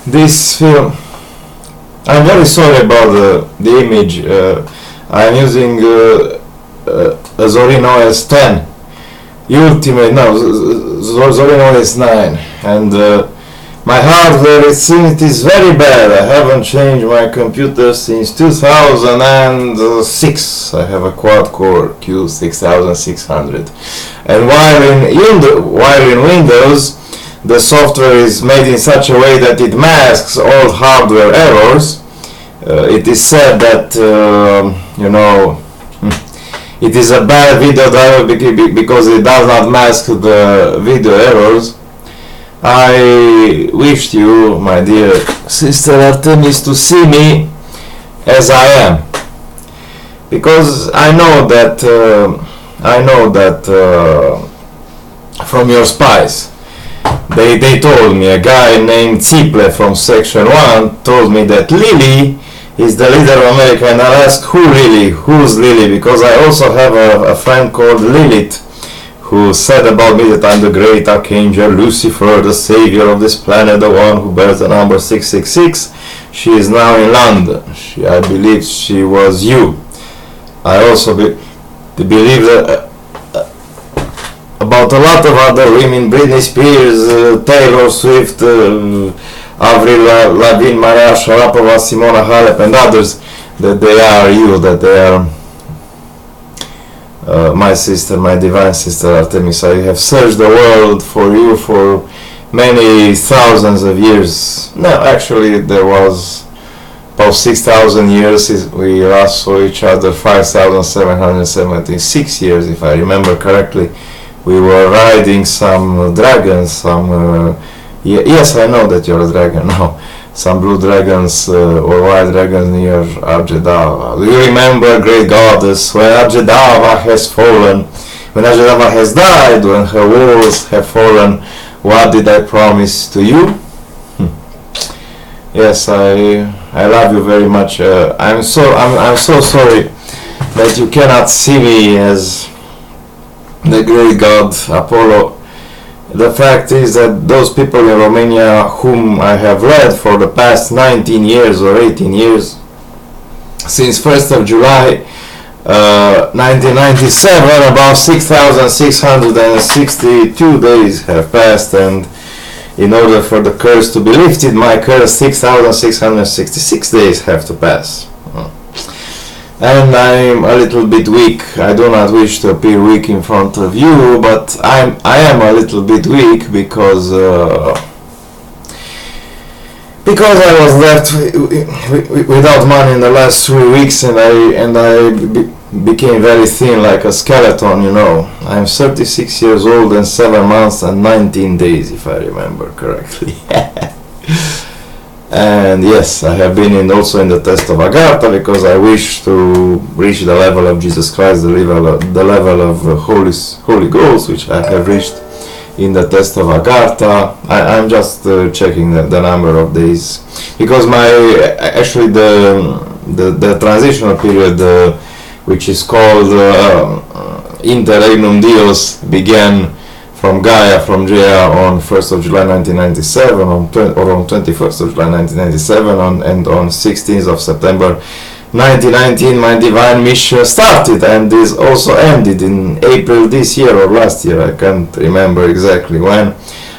this film. I'm very sorry about the image. I'm using a Zorin OS 10 Ultimate, no, Zorin OS 9, and my hardware, it is very bad. I haven't changed my computer since 2006. I have a quad-core Q6600, and while in Windows, the software is made in such a way that it masks all hardware errors. It is said that it is a bad video driver because it does not mask the video errors. I wished you, my dear sister Artemis, to see me as I am, because I know that from your spies. They told me, a guy named Ziple from Section 1 told me that Lily is the leader of America, and I asked, who's Lily? Because I also have a friend called Lilith, who said about me that I'm the great archangel Lucifer, the savior of this planet, the one who bears the number 666. She is now in London. I believe she was you. I also believe that about a lot of other women, Britney Spears, Taylor Swift, Avril Lavigne, Maria Sharapova, Simona Halep, and others, that they are you, that they are my sister, my divine sister Artemis. I have searched the world for you for many thousands of years. No, actually there was about 6,000 years. We last saw each other 5,776 years, if I remember correctly. We were riding some dragons, yes, I know that you're a dragon now. Some blue dragons or white dragons near Arjedava. Do you remember, great goddess, when Arjedava has fallen, when Arjedava has died, when her walls have fallen, what did I promise to you? Yes, I love you very much. I'm so sorry that you cannot see me as the great god Apollo. The fact is that those people in Romania whom I have led for the past 19 years or 18 years, since 1st of July 1997, about 6,662 days have passed, and in order for the curse to be lifted, my curse 6,666 days have to pass. And I'm a little bit weak. I do not wish to appear weak in front of you, but I am a little bit weak because I was left without money in the last 3 weeks, and I became very thin, like a skeleton, you know. I'm 36 years old and 7 months and 19 days, if I remember correctly. And yes, I have been also in the test of Agartha, because I wish to reach the level of Jesus Christ, the level of Holy Ghost, which I have reached in the test of Agartha. I'm just checking the number of days, because actually the transitional period, which is called Interregnum Dios, began from Gaia, from Gaia on 1st of July 1997, on 21st of July 1997, and on 16th of September 1919 my divine mission started, and this also ended in April this year or last year, I can't remember exactly when,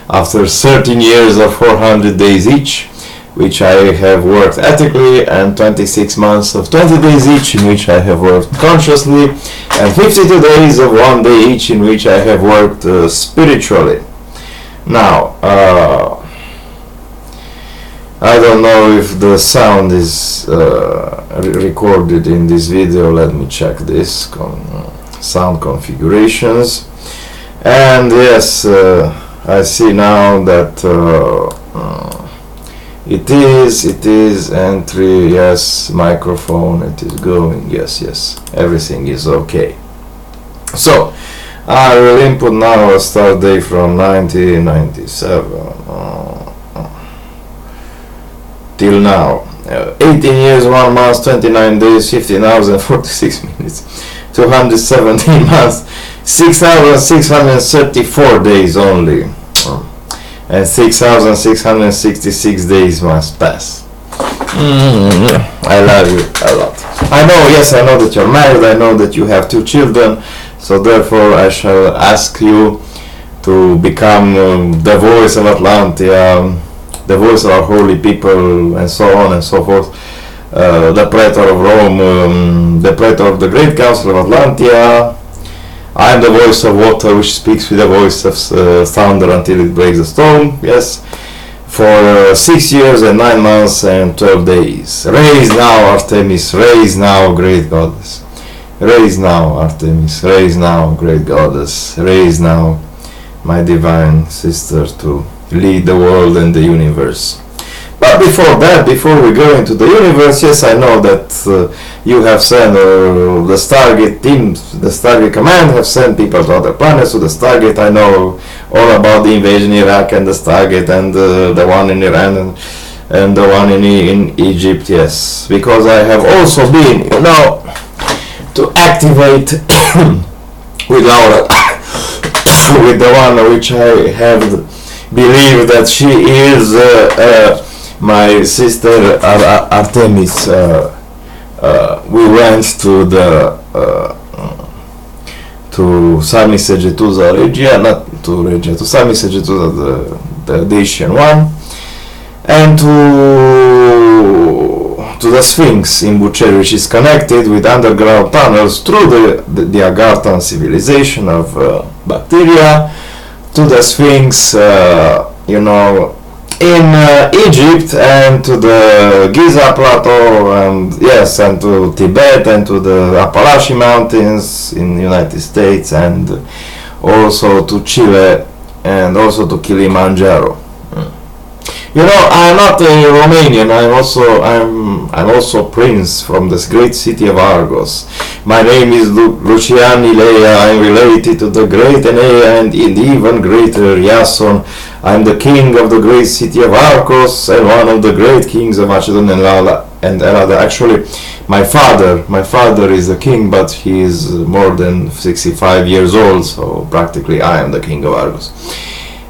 after 13 years of 400 days each, which I have worked ethically, and 26 months of 20 days each in which I have worked consciously, and 52 days of 1 day each in which I have worked spiritually. Now, I don't know if the sound is recorded in this video. Let me check this sound configurations, and yes, I see now that it is entry, yes, microphone, it is going, yes, everything is okay. So I will input now a start date from 1997 till now, 18 years, 1 month, 29 days, 15 hours and 46 minutes, 217 months, 6,634 days only. and 6,666 days must pass. I love you a lot. I know, yes, I know that you're married, I know that you have 2 children, so therefore I shall ask you to become the voice of Atlantia, the voice of our holy people, and so on and so forth. The Praetor of Rome, the Praetor of the Great Council of Atlantia. I am the voice of water which speaks with the voice of thunder until it breaks the stone. Yes, for 6 years and 9 months and 12 days. Raise now, Artemis, raise now, great goddess. Raise now, Artemis, raise now, great goddess. Raise now, my divine sister, to lead the world and the universe. But before that, before we go into the universe, yes, I know that you have sent the Stargate team, the Stargate command have sent people to other planets to the Stargate. I know all about the invasion in Iraq and the Stargate and the one in Iran and the one in Egypt, yes. Because I have also been, to activate with Laura, with the one which I have believed that she is my sister Artemis. We went to the to Sami Segetusa Regia, not to Regia, to Sami Segetusa, the Dacian one, and to the Sphinx in Buceri, which is connected with underground tunnels through the Agarthan civilization of bacteria, to the Sphinx, in Egypt, and to the Giza Plateau, and yes, and to Tibet, and to the Appalachian Mountains in the United States, and also to Chile, and also to Kilimanjaro. I'm not a Romanian. I'm also prince from this great city of Argos. My name is Lucian Ilea. I'm related to the great Enea and even greater Iason. I'm the king of the great city of Argos and one of the great kings of Macedonia and Elada. Actually, my father is the king, but he is more than 65 years old, so practically I am the king of Argos.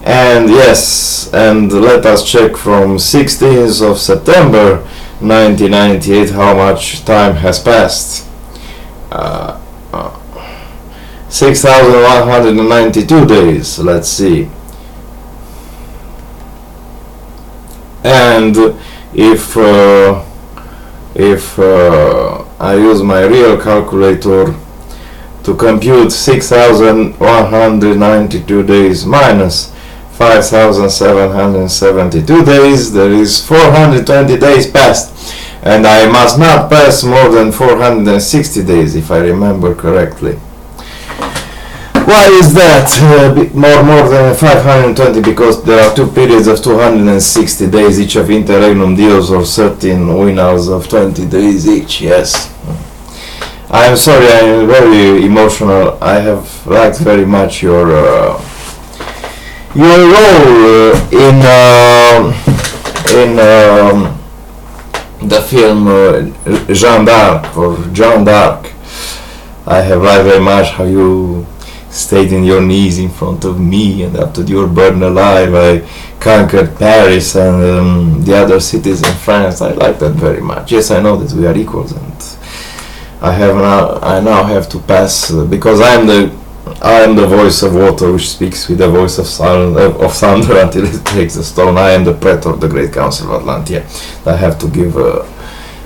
And yes, and let us check from 16th of September 1998 how much time has passed. 6,192 days, let's see. And if I use my real calculator to compute 6,192 days minus 5,772 days, there is 420 days passed, and I must not pass more than 460 days, if I remember correctly. Why is that? More than 520, because there are 2 periods of 260 days each of interregnum deals, or 13 winners of 20 days each. Yes, I am sorry, I am very emotional. I have liked very much your role in the film Jeanne d'Arc, or Joan d'Arc. I have liked very much how you stayed in your knees in front of me, and after you were burned alive I conquered Paris and the other cities in France. I like that very much. Yes, I know that we are equals, and I now have to pass, because I am the voice of water which speaks with the voice of thunder until it breaks the stone. I am the Praetor of the Great Council of Atlantia. I have to give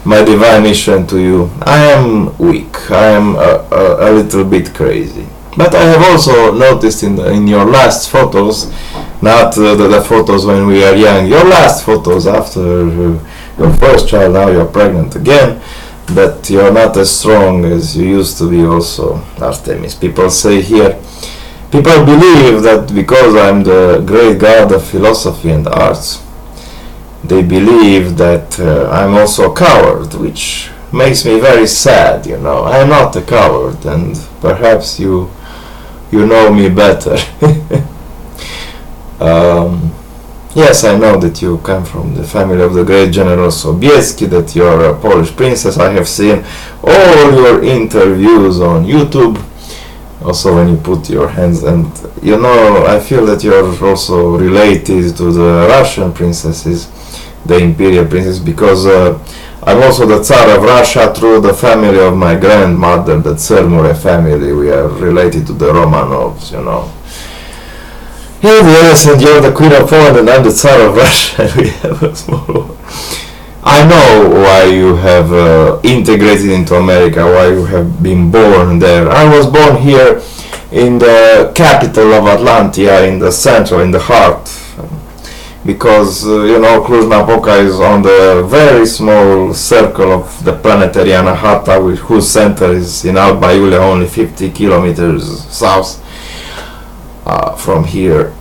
my divine mission to you. I am weak. I am a little bit crazy. But I have also noticed in your last photos, not the photos when we are young, your last photos after your first child, now you're pregnant again, that you're not as strong as you used to be also, Artemis. People say here, people believe that because I'm the great god of philosophy and arts, they believe that I'm also a coward, which makes me very sad, I'm not a coward, and perhaps you know me better. Yes, I know that you come from the family of the great General Sobieski, that you are a Polish princess. I have seen all your interviews on YouTube, Also when you put your hands, and you know, I feel that you're also related to the Russian princesses, the imperial princess, because I'm also the Tsar of Russia through the family of my grandmother, the Tsarmure family. We are related to the Romanovs, you know. Yes, and you're the Queen of Poland and I'm the Tsar of Russia. We have a small war. I know why you have integrated into America, why you have been born there. I was born here in the capital of Atlantia, in the center, in the heart. Because, you know, Cluj-Napoca is on the very small circle of the planetary Anahata, whose center is in Alba Iulia, only 50 kilometers south from here.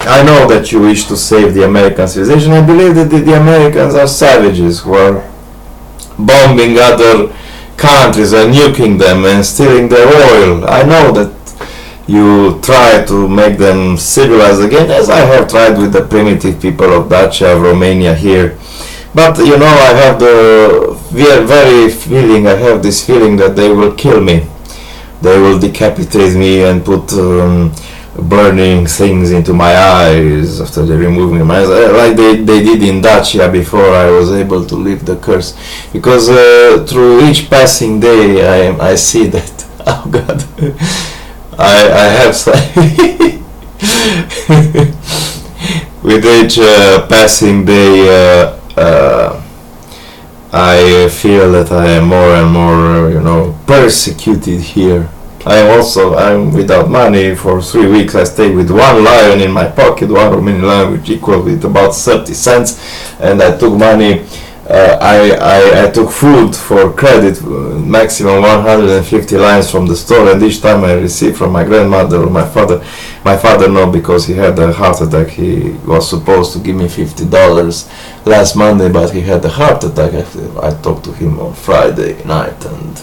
I know that you wish to save the American civilization. I believe that the Americans are savages who are bombing other countries and nuking them and stealing their oil. I know that you try to make them civilized again, as I have tried with the primitive people of Dacia, Romania here. But you know, I have the very feeling, I have this feeling that they will kill me. They will decapitate me and put burning things into my eyes after they removing my eyes, like they did in Dacia before I was able to leave the curse. Because through each passing day I see that, oh God, I have with each passing day I feel that I am more and more, you know, persecuted here. I'm without money for 3 weeks. I stayed with one lion in my pocket, one Romanian lion, which equal with about 30 cents, and I took money. I took food for credit, maximum 150 lions from the store, and each time I received from my grandmother or my father no, because he had a heart attack. He was supposed to give me $50 last Monday, but he had a heart attack. I talked to him on Friday night, and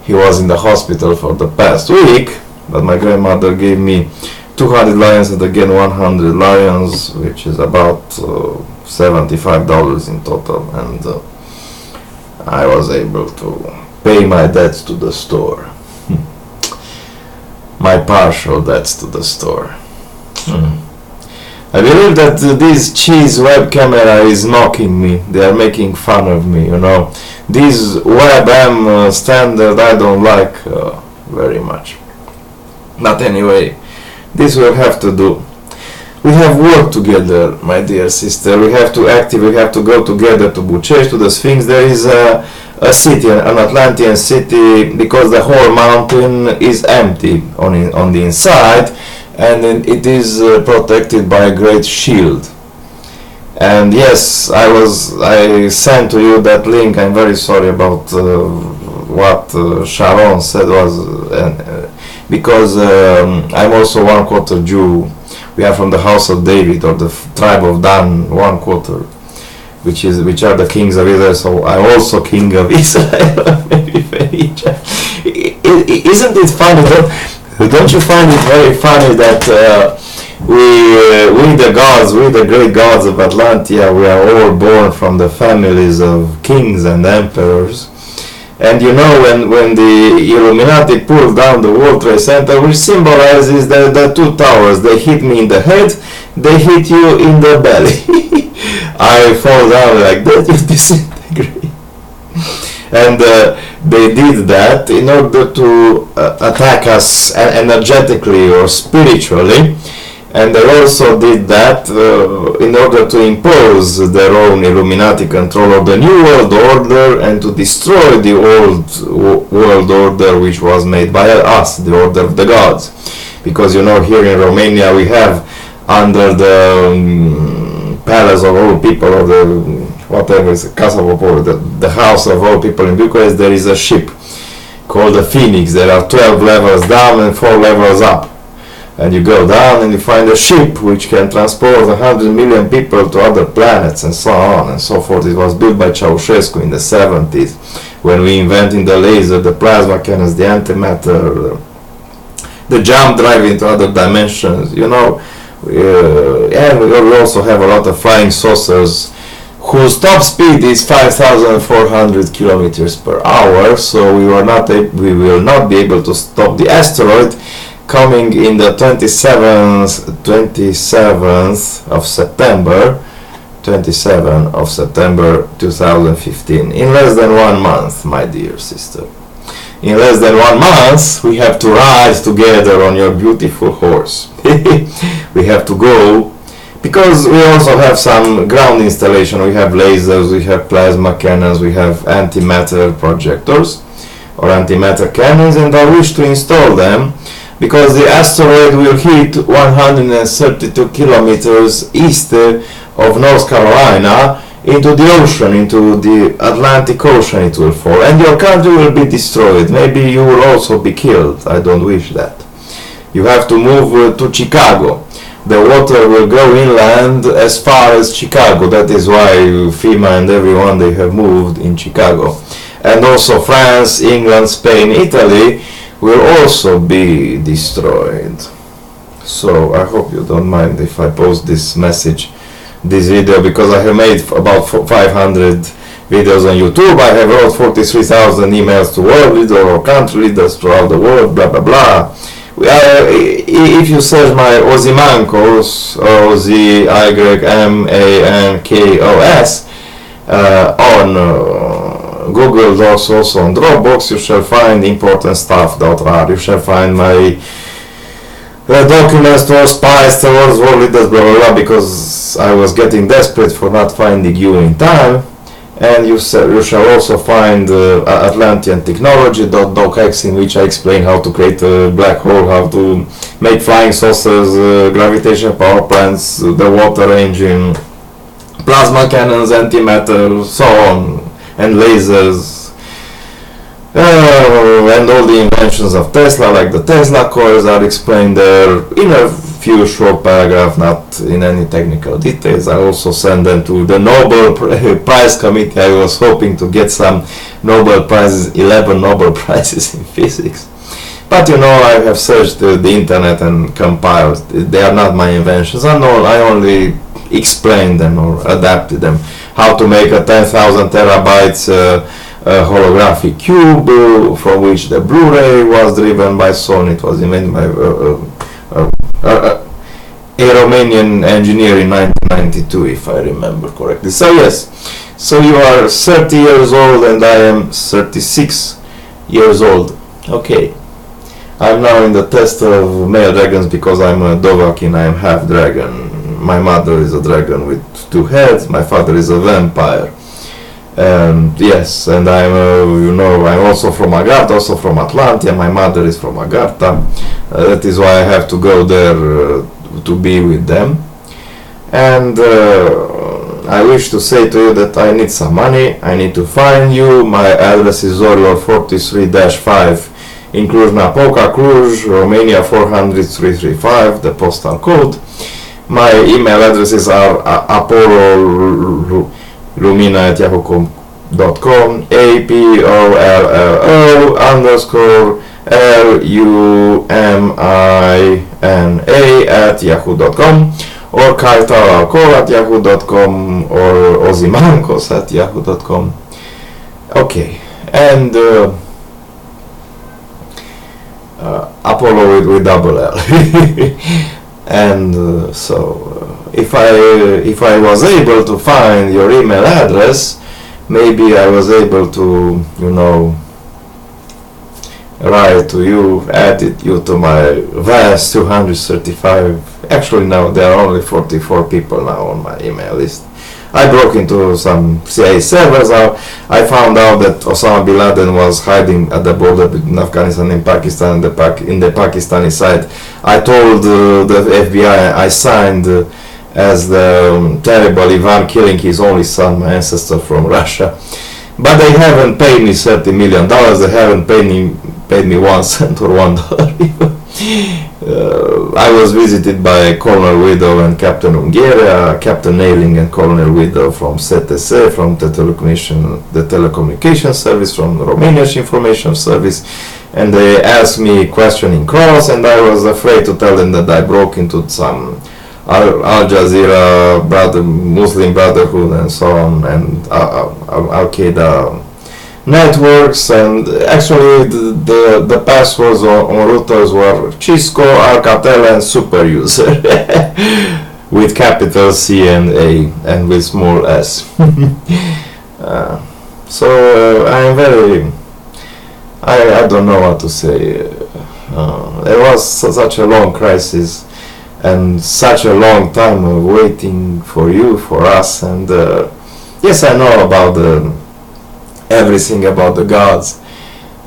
he was in the hospital for the past week, but my grandmother gave me 200 lions and again 100 lions, which is about $75 in total, and I was able to pay my debts to the store. My partial debts to the store. I believe that this cheese web camera is mocking me. They are making fun of me, you know. This webcam standard I don't like very much. But anyway, this will have to do. We have worked together, my dear sister. We have to we have to go together to Bucharest, to the Sphinx. There is a city, an Atlantean city, because the whole mountain is empty on the inside, and it is protected by a great shield. And yes, I sent to you that link. I'm very sorry about what Sharon said because I'm also 1/4 Jew. We are from the house of David, or the tribe of Dan, 1/4, which are the kings of Israel. So I'm also king of Israel. Isn't it funny? Don't you find it very funny that we the gods, we the great gods of Atlantia, we are all born from the families of kings and emperors? And you know, when the Illuminati pulled down the World Trade Center, which symbolizes the two towers, they hit me in the head, they hit you in the belly. I fall down like that, you disintegrate. And they did that in order to attack us energetically or spiritually. And they also did that in order to impose their own Illuminati control of the New World Order and to destroy the old world order, which was made by us, the order of the gods. Because you know, here in Romania we have, under the palace of all people, of the whatever is Casa Poporului, the house of all people in Bucharest, there is a ship called the Phoenix. There are 12 levels down and 4 levels up. And you go down and you find a ship which can transport 100 million people to other planets, and so on and so forth. It was built by Ceausescu in the 70s, when we invented the laser, the plasma cannons, the antimatter, the jump drive into other dimensions, you know. And we also have a lot of flying saucers whose top speed is 5,400 kilometers per hour. So we will not be able to stop the asteroid coming in the 27th of September 2015, in less than 1 month, my dear sister. In less than 1 month, we have to ride together on your beautiful horse. We have to go, because we also have some ground installation. We have lasers, we have plasma cannons, we have antimatter projectors or antimatter cannons, and I wish to install them because the asteroid will hit 132 kilometers east of North Carolina into the ocean, into the Atlantic Ocean it will fall, and your country will be destroyed. Maybe you will also be killed. I don't wish that. You have to move to Chicago. The water will go inland as far as Chicago. That is why FEMA and everyone, they have moved in Chicago. And also France, England, Spain, Italy will also be destroyed. So I hope you don't mind if I post this video, because I have made about 500 videos on YouTube. I have wrote 43,000 emails to world leaders or country leaders throughout the world, blah blah blah. If you search my Ozymankos, Ozymankos on Google Docs, also on Dropbox, you shall find important stuff.rar. You shall find my documents towards spies, towards world leaders, blah blah blah, because I was getting desperate for not finding you in time. And you shall also find Atlantean technology.docx, in which I explain how to create a black hole, how to make flying saucers, gravitation power plants, the water engine, plasma cannons, antimatter, so on, and lasers, and all the inventions of Tesla, like the Tesla coils, are explained there in a few short paragraphs, not in any technical details. I also send them to the Nobel Prize Committee. I was hoping to get some Nobel Prizes, 11 Nobel Prizes in physics. But you know, I have searched the internet and compiled. They are not my inventions. I only explained them or adapted them. How to make a 10,000 terabytes holographic cube, from which the Blu-ray was driven by Sony. It was invented by a Romanian engineer in 1992, if I remember correctly. So yes, so you are 30 years old and I am 36 years old. Okay, I'm now in the test of male dragons because I'm a Dovahkiin. I am half dragon. My mother is a dragon with 2 heads. My father is a vampire. Yes, and I'm I'm also from Agartha, also from Atlantia. My mother is from Agartha. That is why I have to go there to be with them. And I wish to say to you that I need some money. I need to find you. My address is Zorior 43-5 in Cluj-Napoca, Cluj, Romania 400-335, the postal code. My email addresses are apollo@yahoo.com, APOLLOLUMINA@yahoo.com, or kaitaralcor@yahoo.com, or ozymankos@yahoo.com. Okay, and Apollo with double L. And if I was able to find your email address, maybe I was able to, write to you, add you to my vast 235. Actually, now there are only 44 people now on my email list. I broke into some CIA servers. I found out that Osama bin Laden was hiding at the border between Afghanistan and Pakistan, in the Pakistani side. I told the FBI I signed as the terrible Ivan killing his only son, my ancestor from Russia. But they haven't paid me $30 million. They haven't paid me 1 cent or $1. I was visited by Colonel Widow and Captain Ungeria, Captain Nailing and Colonel Widow from CTS, from the telecommunication service, from Romania's information service, and they asked me questioning cross, and I was afraid to tell them that I broke into some Al Jazeera, Muslim Brotherhood, and so on, and Al Qaeda networks. And actually, the passwords on routers were Cisco, Alcatel, and Super User, with capital C and A, and with small s. So I'm very. I don't know what to say. It was such a long crisis, and such a long time of waiting for you, for us, and yes, I know about everything about the gods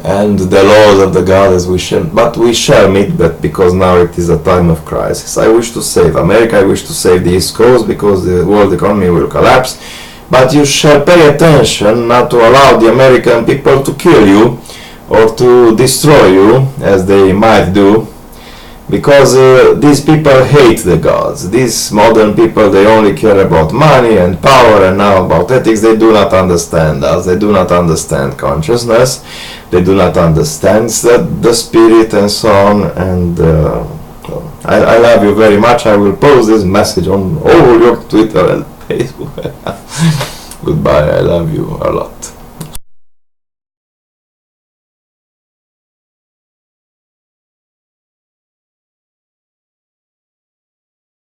and the laws of the gods, but we shall meet that, because now it is a time of crisis. I wish to save America, I wish to save the East Coast, because the world economy will collapse, but you shall pay attention not to allow the American people to kill you or to destroy you, as they might do, because these people hate the gods. These modern people, they only care about money and power, and now about ethics. They do not understand us, they do not understand consciousness, they do not understand the spirit, and so on. And I love you very much. I will post this message on all your Twitter and Facebook. Goodbye, I love you a lot.